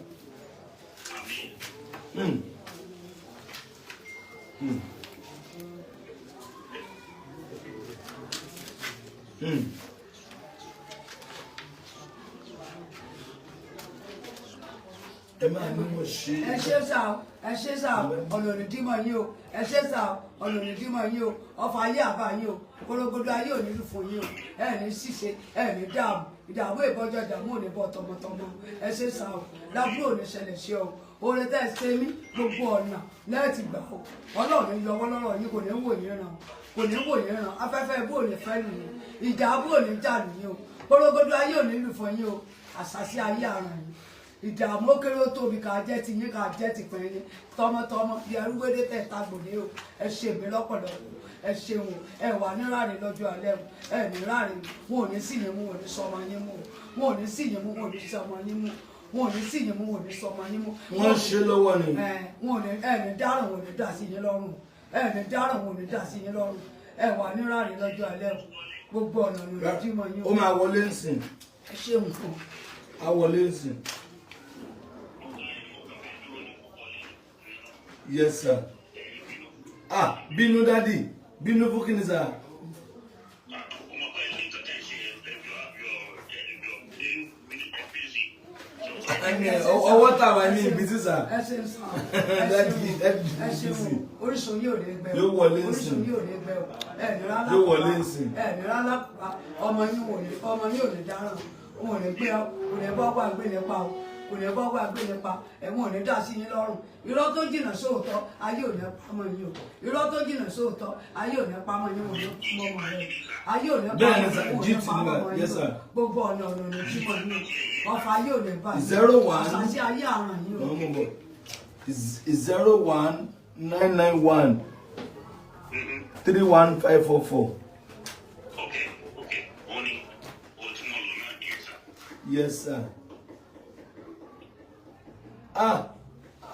Ẹ máa ní mo ẹ ṣe sá o ẹ ṣe sá o ọ̀nà òní dímọ̀ yín o ẹ ṣe sá o ọ̀nà òní dímọ̀ yín o ọfà ayé àbá yín o korogodo ayé òní lù fún yín o ẹ ní ṣìṣe ẹ ní dààmú ìdààmú ìbọjọ ìdààmú òní bọ tọmọtọmọ ẹ ṣe sá o lábúrò òní ṣẹlẹ̀ ṣe o oore tẹ́ ẹ ṣe mí gbogbo ọ̀nà lẹ́ẹ̀tì gbà o ọlọ́run yọwọ́ lọ́rọ̀ yín kò ní wò yín ràn kò ní wò yín ràn afẹ́fẹ́ bó ní fẹ́ lù yín ìjà bó ní jà lù yín o korogodo ayé òní lù fún yín o àṣàṣì ayé àrùn yín ìdààmú kéré ó tóbi ká jẹ́ ti yín ká jẹ́ ti pẹ́ yín tọmọtọmọ bí arúgbédé tẹ̀ tagbòde o ẹ ṣe mí lọ́pọ̀lọpọ̀ ẹ ṣeun ẹ wà ní ráre lọ́jọ́ alẹ́ o ẹ ní ráre wọn ò ní sì yín mú wọn ò ní sọmọ yín mú wọn ò ní sì yín mú wọn ò ní sọmọ yín mú wọn ò ní sì yín mú wọn ò ní sọmọ yín mú. wọ́n ṣe lọ́wọ́ ni. wọn ò ní ẹ ní dáràn wọn ò ní dà sí yín lọ́rùn ẹ ní dáràn wọn ò ní dà sí yín lọ́rùn ẹ wà ní ráre lọ́jọ́ alẹ́ o gbogbo ọ̀nà ló lè jí mọ yín o. ó máa wọlé nsìn. ẹ ṣeun fún un. á wọlé nsìn. Yes, sir. Bínú dádì, bínú fún kí ni sir? Ọwọ́ tàwa ní ibi tí sà. Ẹ ṣe sàn. Ẹ ṣeun. Orísun yóò lè gbẹ o. Yóò wọlé nsìn. Orísun yóò lè gbẹ o. Ẹ nira lápá. Yóò wọlé nsìn. Ẹ nira lápá. Ọmọ yín ò lè dáràn. Òun ò lè gbé ọ. Kò lè bọ́ wà gbé nípa o. Kò lè bọ́ wà gbé nípa. Ẹ̀wọ̀n ò ní dá sí yín lọ́rùn. Irọ́ tó jìnnà sóòótọ́, ayé ò ní pamọ́ yín o. Irọ́ tó jìnnà sóòótọ́, ayé ò ní pamọ́ yín o. Mọ́mọ́ rẹ̀. Ayé ò ní pamọ́ yín o. Gbogbo ọ̀nà ọ̀nà ní jímọ̀ yín o. Ọ̀fà ayé ò ní bá yín. 01. Àṣàṣì ayé àrùn yín o. 01991 31544. Okay. Only ultimate loan here, sir. Yes, sir.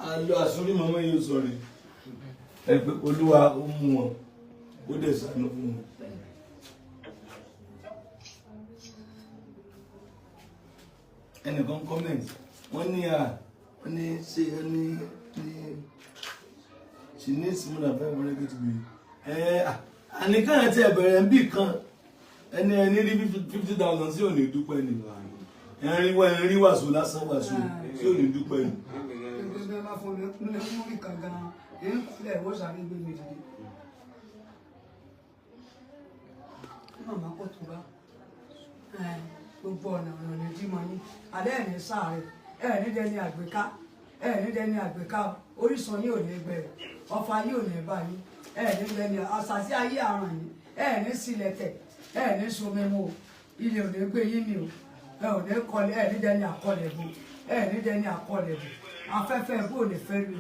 Àlọ́ àsórí màmá yóò sọ̀rọ̀ ẹ pé olúwa ó mú wọn ó dẹ̀ ṣàánú fún wọn. Ẹnìkan comment wọ́n ní ṣe ẹni she needs more than 500 to be. Àníkàn àti ẹ̀bẹ̀rẹ̀ ń bì kan ẹni rí 50,000 sí òní dúpẹ́ ni ẹ̀rín wàásù lásán wàásù sí òní dúpẹ́ ni. Ẹgbẹ́ bá fún mi mú mi kàn gan-an èyí kúlẹ̀ ìwọ sáré gbé mi dìde. Màmá kò tó bá gbogbo ọ̀nà ní jímọ̀ yín alẹ́ ẹ̀ ní sáré ẹ̀ ní dẹni àgbéká ẹ̀ ní dẹni àgbéká orísun yìí ò ní gbẹ̀rẹ̀ ọfà yìí ò ní bá yín ẹ̀ ní dẹni àṣàṣì ayé àrùn yín ẹ̀ ní sílẹ̀tẹ̀ ẹ̀ ní sọmẹ́mọ́ ilé ò ní gbé yín mi o ẹ̀ ò ní kọlẹ̀ ẹ̀ ní dẹni àkọlẹ̀ bò ẹ̀ ní dẹni àkọlẹ̀ bò afẹ́fẹ́ bò ní fẹ́ lò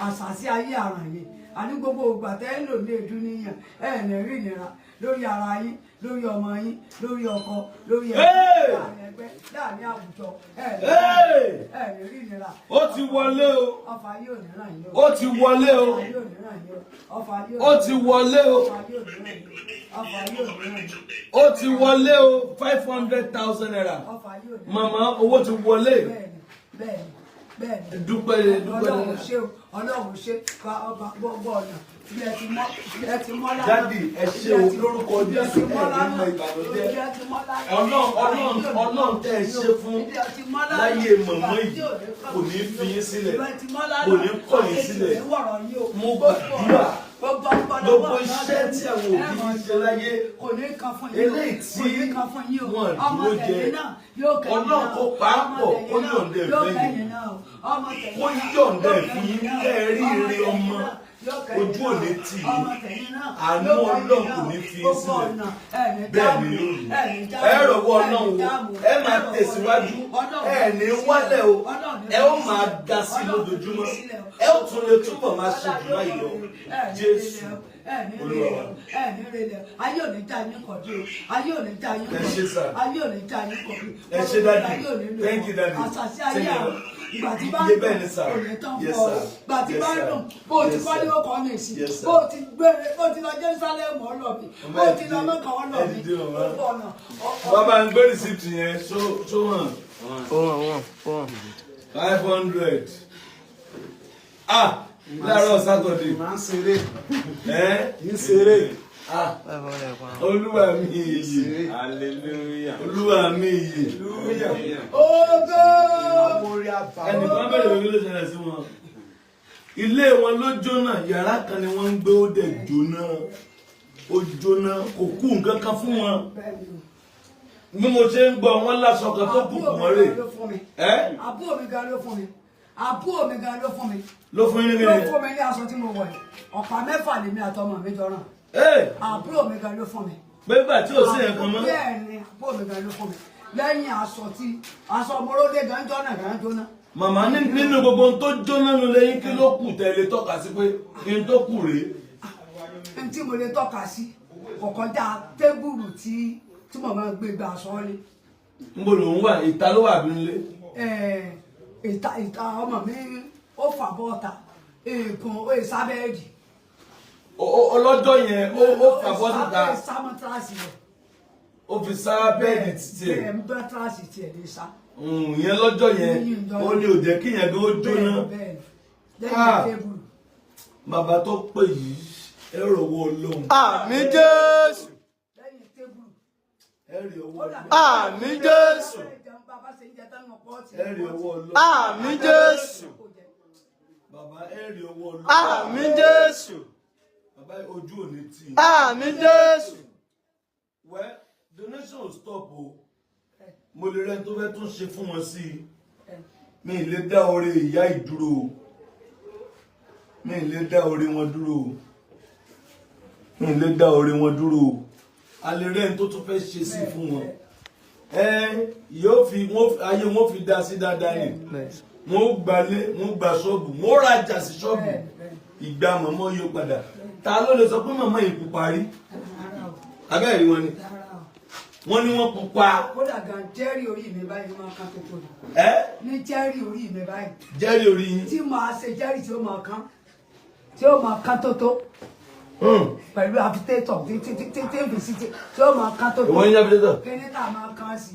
àṣàṣì ayé àrùn yín àní gbogbo ìgbà tẹ́ ẹ lò ní èdú níyàn ẹ̀ ní rí ìnira lórí ara yín lórí ọmọ yín lórí ọkọ lórí láàrin ẹgbẹ́ láàrin àwùjọ ẹ ní rí ìnira. Ó ti wọlé o. Ọfà yóò ní ràn yín o. Ó ti wọlé o. Ọfà yóò ní ràn yín o. Ọfà yóò Ó ti wọlé o. Ọfà yóò ní ràn yín o. Ọfà yóò ní ràn yín o. Ó ti wọlé o 500,000 naira. Ọfà yóò ní ràn yín o. Màmá owó ti wọlé. Bẹ́ẹ̀ni. Dúpẹ́ Ọlọ́run ṣe o Ọlọ́run ṣe gbogbo ọ̀nà bí ẹ ti mọ́ lánàá. Dádì ẹ ṣé o lórúkọ Jésù ẹ ní mọ ìbànújẹ́. Ọlọ́run tẹ́ ẹ ṣe fún láyé mọ̀mọ́ yìí kò ní fi yín sílẹ̀ kò ní kọ̀ yín sílẹ̀. Mo gbàdúrà gbogbo iṣẹ́ tí àwọn òbí yìí ṣe láyé eléyìí tí wọ́n dúró jẹ Ọlọ́run kó pàápọ̀ kó yọ̀ǹda ẹ̀fẹ́ yìí kó yọ̀ǹda ẹ̀fẹ́ yìí kẹ́ẹ̀rí ire ọmọ ojú òní tì í àánú Ọlọ́run kò ní fi í sílẹ̀ bẹ́ẹ̀ ni lórí ẹ rọ̀wọ́ Ọlọ́run ẹ máa tẹ̀síwájú ẹ ní wálẹ̀ o ẹ ó máa ga sí lójoojúmọ́ ẹ ó tún lè túbọ̀ máa ṣe jù báyìí lọ Jésù Olúwa wa. Ayé ò ní já yín kọjú ayé ò ní já yín kọjú ayé ò ní já yín kọjú ẹ ṣé dádì thank you dádì àṣàṣì ayé àwọn ìgbà tí bá iye ń bẹ́ẹ̀ ni sà dùn kò ní tán yes fún ọ sir ìgbà tí bá ń dùn bó o ti kọ́ ní ọkọ̀ ní ìsìn Yes, sir. bó o ti gbére bó o ti lọ Jerusalem ọlọ́ọ̀bì bó o ti lọ mọ́kà ọlọ́ọ̀bì gbogbo ọ̀nà bàbá ń gbé rìsíìtì yẹn tó hàn 500 láàárọ̀ Saturday máa ń ṣeré ẹ́ ń ṣeré Olúwa mi ìyè. Olúwa mi ìyè. Ògo. Ẹnìkan bẹ̀rẹ̀ wípé ló ṣẹlẹ̀ sí wọn. Ilé wọn ló jóná, yàrá kan ni wọ́n ń gbé ó dẹ̀ jóná. Ó jóná, kò kú nǹkan kan fún wọn. Bí mo ṣe ń gbọ́ wọn láṣọ kan tó kù kù wọ́n rè. Àbúrò mi gan ló fún mi. Àbúrò mi gan ló fún mi. Ló fún yín Ló fún mi ní aṣọ tí mo wọ̀ yìí. Ọ̀pá 6 lèmi àtọmọ mi jọ rán. Àbúrò mi gan ló fún mi. Bébà tí ò sí ẹ̀kan mọ́. Bẹ́ẹ̀ ni àbúrò mi gan ló fún mi. Lẹ́yìn aṣọ mọ́lódé gan jóná gan jóná. Màmá nínú gbogbo ohun tó jóná nu lẹ́yìn kí ló kù tẹ̀lé tọ́ka sí pé kí n tó kù rèé. Ẹni tí mo lè tọ́ka sí kọ̀kọ́jà tébùrù tí mo máa gbé gba aṣọ lé. Níbo lòun wà? Ìta ló wà bí nílé. Ìta ọmọ mi ó fà bọ́ta èèkàn ó ìsábẹ́ẹ̀dì. Ọlọ́jọ́ yẹn ó fà bọ́ síta. Ó sá mọ́tíráàsì rẹ̀. Ó fi sá bẹ́ẹ̀dì títí ẹ̀. Bẹ́ẹ̀ mọ́tíráàsì tiẹ̀ lè sá. Ìyẹn lọ́jọ́ yẹn ó ní ò jẹ́ kí yẹn tó jóná. Lẹ́yìn tébùrù. Bàbá tó pè yìí ẹ rọ̀wọ́ Ọlọ́run. Àmín Jésù. Lẹ́yìn tébùrù. Ẹ rí ọwọ́ Ọlọ́run. Àmín Jésù. Ẹ rí ọwọ́ Ọlọ́run. Àmín Jésù. Bàbá ẹ rí ọwọ́ Ọlọ́run. Àmín Jésù. Bàbá ojú ò ní tì í. Àmín Jésù. Well, donation ò stop o. Mo lè rẹ́ni tó fẹ́ tún ṣe fún wọn sí i. Mi ì lè dá orí ìyá ìdúró o. Mi ì lè dá orí wọn dúró o. Mi ì lè dá orí wọn dúró o. A lè rẹ́ni tó tún fẹ́ ṣe sí fún wọn. Yóò fi ayé wọn fi dá sí dáadáa ni. Wọ́n gbalé, wọ́n gba ṣọ́ọ̀bù, wọ́n rajà sí ṣọ́ọ̀bù. Ìgbà mọ̀mọ́ yóò padà. Ta ló lè sọ pé màmá yìí pupa rí? Abẹ́rẹ́ wọn ni. Wọ́n ní wọ́n pupa. Kódà gan jẹ́rìí orí mi báyìí ló máa kán tó tó. Ní jẹ́rìí orí mi báyìí. Jẹ́rìí orí yín. Tí màá ṣe jẹ́rìí tí ó máa kán tó tó. Pẹ̀lú àfitétọ̀ tí ń fi sí tí ó máa kán tó tó. Ìwọ ní àfitétọ̀. Kíní tá a máa kán sí.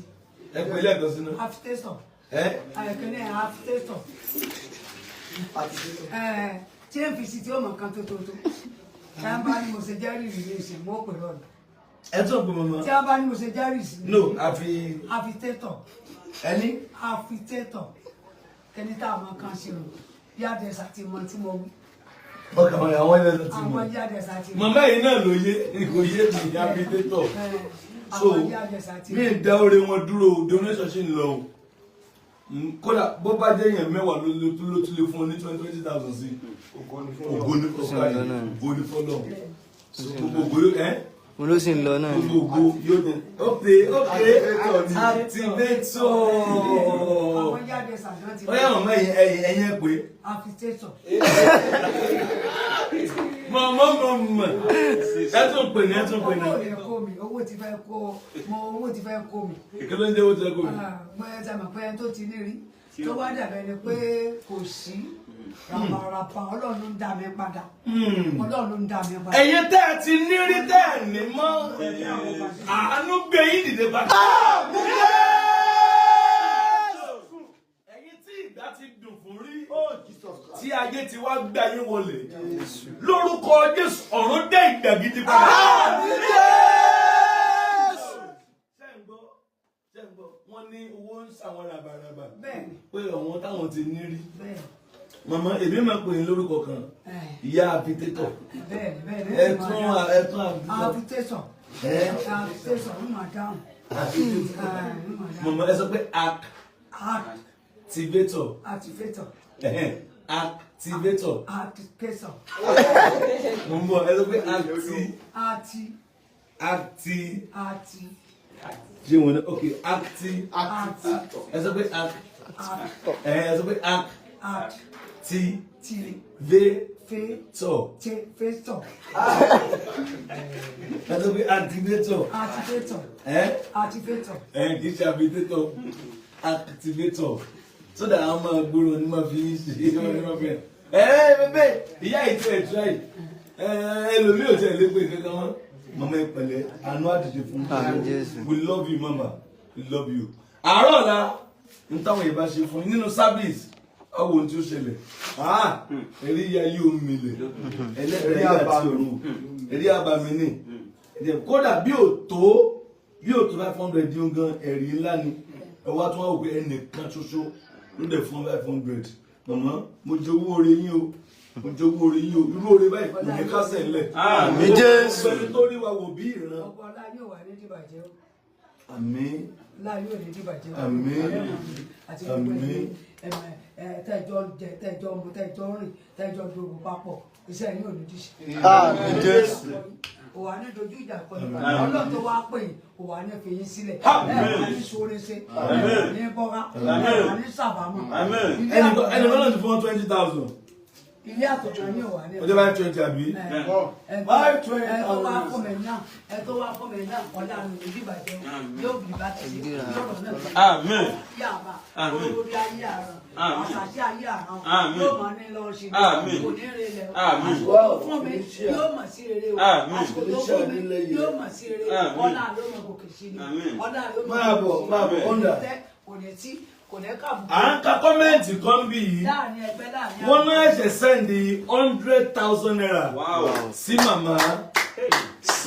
Ẹ pè lẹ́ẹ̀kan sínú. Àfitétọ̀. Kíní àfitétọ̀. Tí ń fi sí tí ó máa kán tó tó tó. Tí a bá ní mo ṣe jẹ́rìí rí lè ṣe mọ́ pẹ̀lú ọ̀nà. Ẹ tún pè mọ́mọ́. Tí a bá ní mo ṣe jẹ́rìí sí. No, àfi. Àfitétọ̀. Ẹni. Àfitétọ̀. Kíní tá a máa kán sí o. Bí àdẹ̀sà ti mọ tí mo wí. Ọkàn àwọn ilẹ̀ tó ti mọ̀. Àwọn àdẹ̀sà ti mọ. Màmá yìí náà ló yé kò yé mi àfitétọ̀. So mi ì dá oore wọn dúró donation ṣì ń lọ o. Kódà bó bá jẹ́ èèyàn 10 ló tún lè fún ọ ní 20,000 sí. Ògo ní fọ́lọ́. Mo ló sì ń lọ náà. Gbogbo yóò dé. Okay. Activator. Àwọn àdẹ̀sà náà ti mọ. Ó yá màmá ẹ̀yìn pé. Àfitétọ̀. Mama. Ẹ tún pè ní. Owó ti fẹ́ kó mi. Kí ló ń jẹ́ owó ti fẹ́ kó mi? Mo ẹ ti mọ̀ pé ẹni tó ti ní rí tó wá dàbẹ̀ ni pé kò sí ràpàràpà Ọlọ́run ń dá mi padà. Ọlọ́run ń dá mi padà. Ẹ̀yin tẹ́ ẹ ti ní rí tẹ́ ẹ ní mọ́. Àánú gbé yín dìde padà. Ẹ̀yin tí ìgbà ti dùn fún rí. Tí ayé ti wá gbá yín wọlé. Lórúkọ Jésù ọ̀run dé ìgbà gidi padà. Wọ́n ní owó ń ṣàwọn ràbàràbà. Pé àwọn táwọn ti ní rí. Màmá èmi máa pè é lórúkọ kan. Ìyá àfitétọ̀. Ẹ tún àfitétọ̀. Àfitétọ̀ ń máa dáhùn. Màmá ẹ sọ pé activator. Activator. Activator. Activator. Mo ń bọ̀ ẹ sọ pé ṣé wọn ní ok ẹ sọ pé ẹ sọ pé activator. Ẹ sọ pé activator. Kì í ṣe activator. Activator. So that àwọn máa gbòòrò ní máa fi ṣe bẹ́ẹ̀ ìyá ìtú ẹ̀ tíráì ẹlòmíì ò tẹ̀ lé pé kankan wọn. Mama ẹ pẹ̀lẹ́ àánú àdìdì fún mi. We love you mama, we love you. Àárọ̀ ọ̀la ń táwọn yìí bá ṣe fún yín nínú service ọwọ́ ohun tí ó ṣẹlẹ̀. Ẹ̀rí ìyá yìí ò ń milẹ̀ ẹlẹ́rìí àti òru ẹ̀rí àbàmì ní. kódà bí ò tó 500 dín gan ẹ̀rí ńlá ni ẹwà tó wà wò pé ẹnìkan ṣoṣo ló dẹ̀ fún 500 màmá mo jẹ owó oore yín o mo jẹ owó oore yín o irú oore báyìí kò ní kásẹ̀ ńlẹ̀. Àmín Jésù. ọgbẹ́ni tó rí wa wò bí ìran. ọkọ ọlá yóò wà ní ìdìbàjẹ́ o. àmín. ọlá yóò ní ìdìbàjẹ́ o. àmín. àti gbogbo ẹ̀yin tẹ́jọ́ jẹ tẹ́jọ́ mu tẹ́jọ́ rìn tẹ́jọ́ gbogbo papọ̀ iṣẹ́ yín ò ní díṣe. Àmín Jésù. òwà ní dojú ìjà kọ nípa ọlọ́run tó wá pè yín òwà ní fi yín sílẹ̀ ẹ̀ ní sóore ṣe ẹ̀ ní bọ́ra ẹ̀ ní sàbámọ̀. ẹnì kan náà ti fún 20,000. ilé àtọ̀tọ̀ ní òwà ní. ọjọ́ 520 àbí. ẹ tó wá fún mi náà ọ̀la mi ní ìdìbàjẹ́ yóò bí bá ti ṣe lọ́rọ̀ náà. Àmín. yàrá olórí ayé àrùn àṣàṣì ayé àrùn yóò máa ní lọ ṣe kò ní rè lẹ àsìkò tó fún mi yóò mọ̀ sí rere o àsìkò tó fún mi yóò mọ̀ sí rere ọ̀nà ló mọ̀ gòkè sí ni ọ̀nà ló mọ̀ máa bọ̀ ọ̀nà. kò ní tí kò ní kàbù. à ń ka kọ́mẹ́ǹtì kan bí yìí láàrin ẹgbẹ́ láàrin wọ́n náà ṣe sẹ́ndì 100,000 naira sí màmá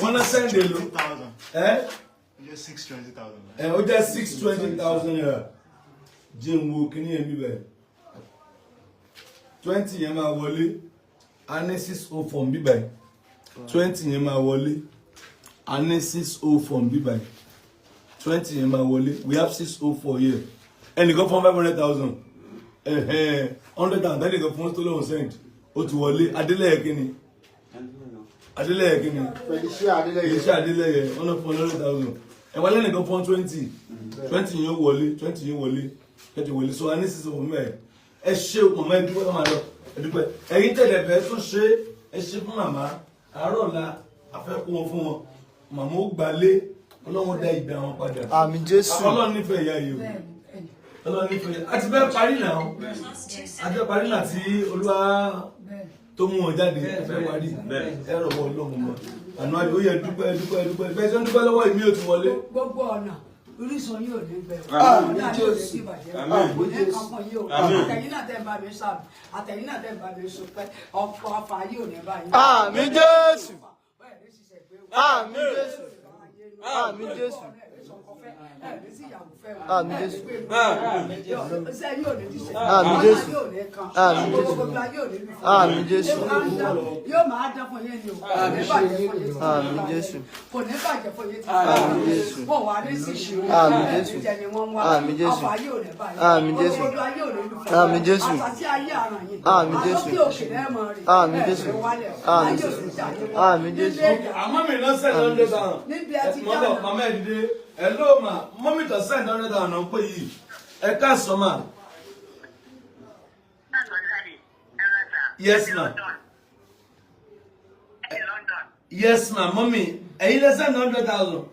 wọ́n náà sẹ́ndì lò ó jẹ́ 620,000 naira jẹ́ ń wo kíní ẹ̀mí bẹ̀ 20 yẹn máa wọlé a ní 604 bíbẹ̀ 20 yẹn máa wọlé a ní 604 bíbẹ̀ 20 yẹn máa wọlé we have 604 here ẹnìkan fún 500,000 100,000 ẹnìkan fún tó lóhùn send ó ti wọlé adélẹ́yẹ kíni adélẹ́yẹ kíni iṣẹ́ adélẹ́yẹ ọ̀nà fún 100,000 ẹ̀wọ̀n lẹ́nìkan fún 20 yẹn wọlé 20 yẹn wọlé 20 wọlé so a ní 604 mẹ́ẹ̀ ẹ ṣe màmá ẹ dúpẹ́ máa lọ ẹ dúpẹ́ ẹ̀yin tẹ̀lé fẹ́ tún ṣe ẹ ṣe fún màmá àárọ̀ ọ̀la àfẹ́kù wọn fún wọn màmá ó gbalé ọlọ́run dá ìgbà wọn padà. Àmín Jésù. ọlọ́run nífẹ̀ẹ́ ìyá yìí o ọlọ́run nífẹ̀ẹ́ àti bẹ́ẹ̀ parí náà àti bẹ́ẹ̀ parí náà tí olúwa tó mú wọn jáde fẹ́ parí ẹ rọ̀ wọ ọlọ́run mọ́ àná ó yẹ dúpẹ́ bẹ́ẹ̀ tó ń dúpẹ́ lọ́wọ́ ìmí ò ti wọlé. gbogbo ọ̀nà orísun yóò ní bẹ̀rù ọ̀nà yóò ní ìbàjẹ́ òní kankan yóò àtẹ̀yìn náà tẹ̀ ń bá mi sàbí àtẹ̀yìn náà tẹ̀ ń bá mi sọpẹ́ ọ̀pọ̀ afa yóò ní báyìí. Àmín Jésù. Àmín Jésù. Àmín Jésù. Àmín Jésù. Àmín Jésù. Àmín Jésù. Àmín Jésù. yóò máa dán fún yín ni o kò ní bàjẹ́ fún yín. Àmín Jésù. kò ní bàjẹ́ fún yín. Àmín Jésù. kò wá ní sí ṣe. Àmín Jésù. ìjẹ ni wọ́n wá. Àmín Jésù. ọ̀fà yóò ní báyìí. Àmín Jésù. olódò ayé ò ní lù fún. Àmín Jésù. àtàtì ayé àràn yìí. Àmín Jésù. àtọ́kì òkè náà mọ̀ rí. Àmín Jésù. Àmín Jésù. Àmín Jésù. àmọ́ mi náà send 100,000 níbi ẹ ti mọ́tò dáná. màmá ẹ̀ dìde hello ma mọ́mí tó send 100,000 náà pé yìí ẹ ká sọ ma. yes ma. yes ma mọ́mí ẹ̀yin lè send 100,000.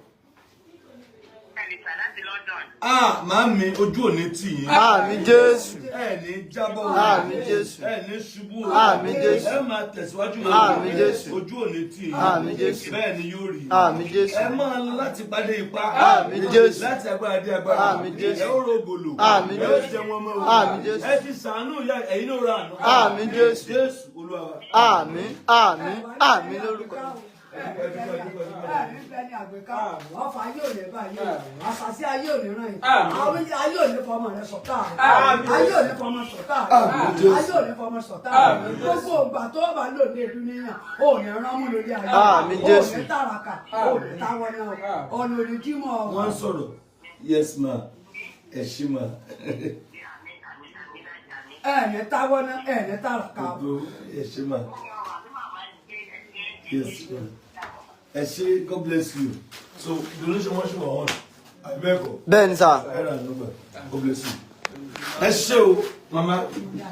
ah màámi ojú ò ní tì yín. Àmín Jésù. ẹ ní jábọ́ o. Àmín Jésù. ẹ ní ṣubú o. Àmín Jésù. ẹ máa tẹ̀síwájú o. Àmín Jésù. ojú ò ní tì yín. Àmín Jésù. bẹ́ẹ̀ ni yóò rí. Àmín Jésù. ẹ máa láti pàdé ipá. Àmín Jésù. láti agbára dé agbára. Àmín Jésù. ẹ ó rògbòlò. Àmín ẹ ó Jésù. jẹ wọn mọ́ o. Àmín Jésù. ẹ ti ṣàánú ìyá ẹ̀yin ló ra àná. Àmín Jésù. Jésù Olúwa wa. Àmín. Àmín. Àmín lórúkọ. Ẹ̀ẹ́dẹ́gbẹ̀ni àgbẹ̀ká ọ̀fà ayé ò lè bá ayé àṣàṣì ayé ò lè ràn yín àwọn ayé ò lè fọmọ rẹ sọ̀tà ayé ò lè fọmọ sọ̀tà ayé ò lè fọmọ sọ̀tà gbogbo ògbà tó bá lò ní ìlú níyàn ò ní rán mú lórí ayé Àmín Jésù. ò ní tàràkà ò ní táwọn náà ọ̀nà òdìjímọ̀ wọ́n ń sọ̀rọ̀ yes ma ẹ ṣí ma. ẹ̀ẹ́nì táwọn náà ẹ̀ẹ́nì tàràkà. ẹ ṣí ma. yes ma. ẹ ṣé God bless you so donation wọn ṣe wà wọn àbẹ́ẹ̀kọ́. Bẹ́ẹ̀ni sà. ẹ rà nígbà God bless you. ẹ ṣé o mama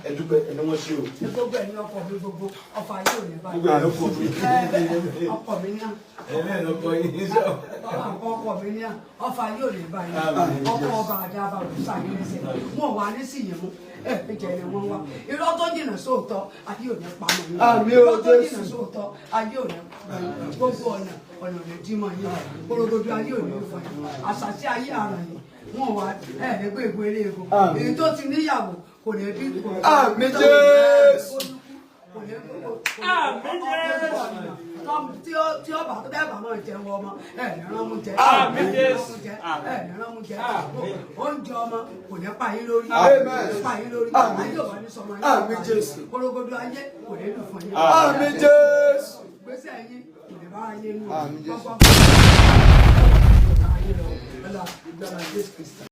ẹ dúpẹ́ ẹni wọ́n ṣé o. gbogbo ẹni ọkọ mi gbogbo ọfà ayé ò ní báyìí. gbogbo ẹni ọkọ mi. ọkọ mi ní à. ẹ̀mí ẹ̀ lọ́kọ yín ṣe. ọkọ mi ní à ọfà ayé ò ní báyìí. ọkọ ọba àdàbà òrùsà yìí lẹ́sẹ̀ wọn wà ní sí yẹn mú ẹ̀ẹ́dẹ̀jẹ̀ ni wọ́n wá irọ́ tó jìnnà sóòótọ́ ayé ò ní pamọ́ yín. irọ́ tó jìnnà sóòótọ́ ayé ò ní pamọ́ yín. gbogbo ọ̀nà lè dímọ̀ yín korogodo ayé ò ní fọ yín àṣàṣì ayé àràn yín wọn wà ẹ̀ẹ́dẹ́gbẹ́ ìgbó eré ego èyí tó ti níyàwó kò ní bí kò ní. Àmín Jésù. tí ó bá tó dẹ́gbà máa jẹun ọmọ ẹ̀ ní rán mú jẹ Àmín Jésù. ẹ̀ ní rán mú jẹ oúnjẹ ọmọ kò ní pa yín lórí Àmín. kò ní pa yín lórí Àmín. ayé ò bá ní sọmọ yín Àmín Jésù. kórógódó ayé kò ní lù fún yín Àmín Jésù. gbèsè yín kò ní bá ayé nù Àmín Jésù. gbọ́gbọ́ ayé lọ ọ̀la ìgbàlá Jésù Kristi.